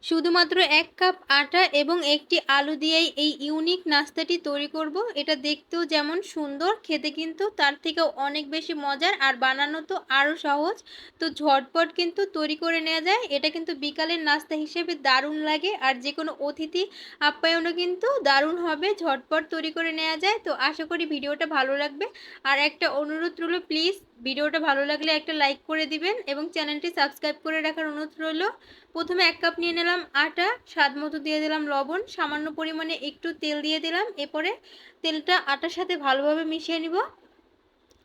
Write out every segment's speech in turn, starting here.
শুধুমাত্র 1 কাপ আটা এবং একটি আলু দিয়েই এই ইউনিক নাস্তাটি তৈরি করব। এটা দেখতেও যেমন সুন্দর, খেতে কিন্তু তার থেকেও অনেক বেশি মজার, আর বানানো তো আরও সহজ। তো ঝটপট কিন্তু তৈরি করে নেওয়া যায়। এটা কিন্তু বিকালের নাস্তা হিসেবে দারুণ লাগে, আর যে কোনো অতিথি আপ্যায়নও কিন্তু দারুণ হবে। ঝটপট তৈরি করে নেওয়া যায়। তো আশা করি ভিডিওটা ভালো লাগবে। আর একটা অনুরোধ রইল, প্লিজ ভিডিওটা ভালো লাগলে একটা লাইক করে দিবেন এবং চ্যানেলটি সাবস্ক্রাইব করে রাখার অনুরোধ রইল। প্রথমে 1 কাপ নিয়ে নিলাম আটা, স্বাদ মতো দিয়ে দিলাম লবণ, সামান্য পরিমাণে একটু তেল দিয়ে দিলাম। এরপরে তেলটা আটার সাথে ভালোভাবে মিশিয়ে নিব।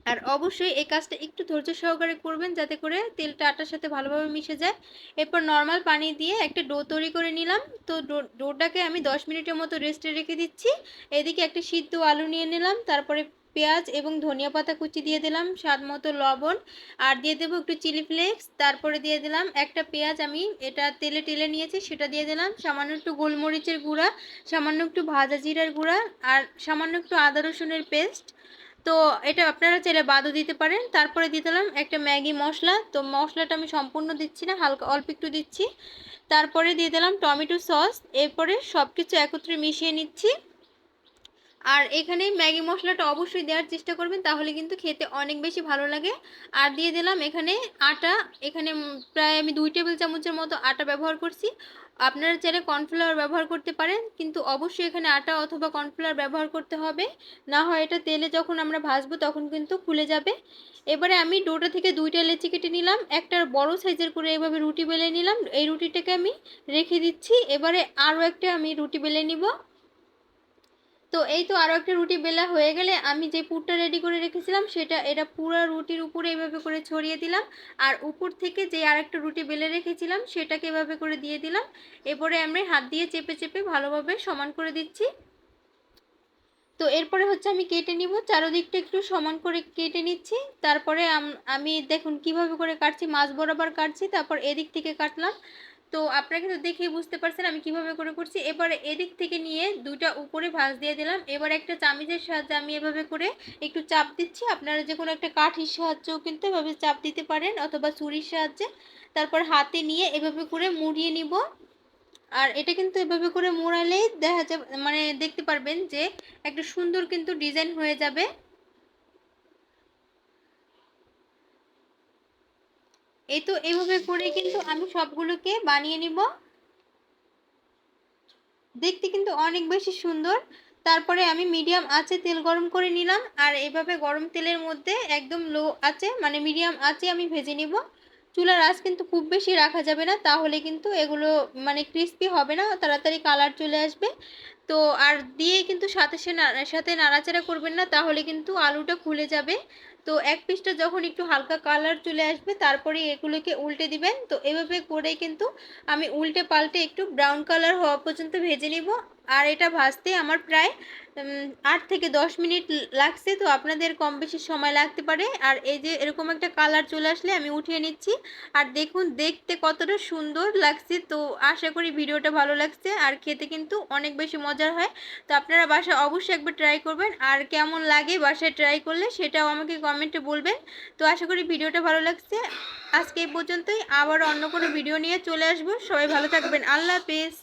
আর অবশ্যই এই কাজটা একটু ধৈর্য সহকারে করবেন, যাতে করে তেলটা আটার সাথে ভালোভাবে মিশে যায়। এরপর নর্মাল পানি দিয়ে একটা ডো তৈরি করে নিলাম। তো ডোটাকে আমি 10 মিনিটের মতো রেস্টে রেখে দিচ্ছি। এদিকে একটা সিদ্ধ আলু নিয়ে নিলাম, তারপরে পেঁয়াজ এবং ধনিয়া পাতা কুচি দিয়ে দিলাম, স্বাদ মতো লবণ, আর দিয়ে দেবো একটু চিলি ফ্লেক্স। তারপরে দিয়ে দিলাম একটা পেঁয়াজ, আমি এটা তেলে টেলে নিয়েছি, সেটা দিয়ে দিলাম। সামান্য একটু গোলমরিচের গুঁড়া, সামান্য একটু ভাজা জিরার গুঁড়া, আর সামান্য একটু আদা রসুনের পেস্ট। তো এটা আপনারা চাইলে বাদও দিতে পারেন। তারপরে দিয়ে দিলাম একটা ম্যাগি মশলা। তো মশলাটা আমি সম্পূর্ণ দিচ্ছি না, হালকা অল্প একটু দিচ্ছি। তারপরে দিয়ে দিলাম টমেটো সস। এরপরে সব কিছু একত্রে মিশিয়ে নিচ্ছি। আর এখানে ম্যাগি মশলাটা অবশ্যই দেওয়ার চেষ্টা করবেন, তাহলে কিন্তু খেতে অনেক বেশি ভালো লাগে। আর দিয়ে দিলাম এখানে আটা। এখানে প্রায় আমি 2 টেবিল চামচের মতো আটা ব্যবহার করছি। আপনারা চাইলে কর্নফ্লাওয়ার ব্যবহার করতে পারেন, কিন্তু অবশ্যই এখানে আটা অথবা কর্নফ্লাওয়ার ব্যবহার করতে হবে, না হয় এটা তেলে যখন আমরা ভাজবো তখন কিন্তু খুলে যাবে। এবারে আমি ডোটা থেকে 2টা লেচি কেটে নিলাম, একটা বড় সাইজের করে এভাবে রুটি বেলে নিলাম। এই রুটিটাকে আমি রেখে দিচ্ছি। এবারে আরও একটা আমি রুটি বেলে নিব। তো এই তো আরও একটা রুটি বেলা হয়ে গেলে আমি যে পুরটা রেডি করে রেখেছিলাম এটা পুরো রুটির উপরে এভাবে করে ছড়িয়ে দিলাম। আর উপর থেকে যে আরেকটা রুটি বেলে রেখেছিলাম সেটাকে এভাবে করে দিয়ে দিলাম। এরপরে আমি হাত দিয়ে চেপে চেপে ভালোভাবে সমান করে দিচ্ছি। তো এরপরে হচ্ছে আমি কেটে নিব, চারদিকটা একটু সমান করে কেটে নিচ্ছি। তারপরে আমি দেখুন কিভাবে করে কাটছি, মাছ বরাবর কাটছি, তারপর এদিক থেকে কাটলাম। তো আপনারা কিন্তু দেখেই বুঝতে পারছেন আমি কিভাবে করে করছি। এবারে এদিক থেকে নিয়ে দুটা উপরে ভাঁজ দিয়ে দিলাম। এবার একটা চামিচের সাহায্যে আমি এভাবে করে একটু চাপ দিচ্ছি। আপনারা যে কোনো একটা কাঠির সাহায্যেও কিন্তু এভাবে চাপ দিতে পারেন, অথবা ছুরির সাহায্যে। তারপর হাতে নিয়ে এভাবে করে মুড়িয়ে নিব। আর এটা কিন্তু এভাবে করে মোড়ালেই দেখা যাবে, মানে দেখতে পারবেন যে একটা সুন্দর কিন্তু ডিজাইন হয়ে যাবে। এই তো এইভাবে করে কিন্তু আমি সবগুলোকে বানিয়ে নিব। দেখতে কিন্তু অনেক বেশি সুন্দর। তারপরে আমি মিডিয়াম আঁচে তেল গরম করে নিলাম, আর এভাবে গরম তেলের মধ্যে একদম লো আঁচে, মানে মিডিয়াম আঁচে আমি ভেজে নিব। চুলার আঁচ কিন্তু খুব বেশি রাখা যাবে না, তাহলে কিন্তু এগুলো মানে ক্রিস্পি হবে না, তাড়াতাড়ি কালার চলে আসবে। তো আর দিয়ে কিন্তু সাথে নাড়াচাড়া করবেন না, তাহলে কিন্তু আলুটা খুলে যাবে। তো এক পিসটা যখন একটু হালকা কালার চলে আসবে তারপরে এগুলোকে উল্টে দিবেন। তো এভাবে করে কিন্তু আমি উল্টে পাল্টে একটু ব্রাউন কালার হওয়া পর্যন্ত ভেজে নিব। আর এটা ভাজতে আমার প্রায় 8 থেকে 10 মিনিট লাগছে। তো আপনাদের কম বেশি সময় লাগতে পারে। আর এই যে এরকম একটা কালার চলে আসলে আমি উঠিয়ে নিচ্ছি। আর দেখুন দেখতে কতটা সুন্দর লাগছে। তো আশা করি ভিডিওটা ভালো লাগছে, আর খেতে কিন্তু অনেক বেশি মজার হয়। তো আপনারা বাসায় অবশ্যই একবার ট্রাই করবেন, আর কেমন লাগে বাসায় ট্রাই করলে সেটাও আমাকে কমেন্টে বলবেন। তো আশা করি ভিডিওটা ভালো লাগছে। আজকে এই পর্যন্তই, আবার অন্য কোনো ভিডিও নিয়ে চলে আসবো। সবাই ভালো থাকবেন। আল্লাহ হাফেজ।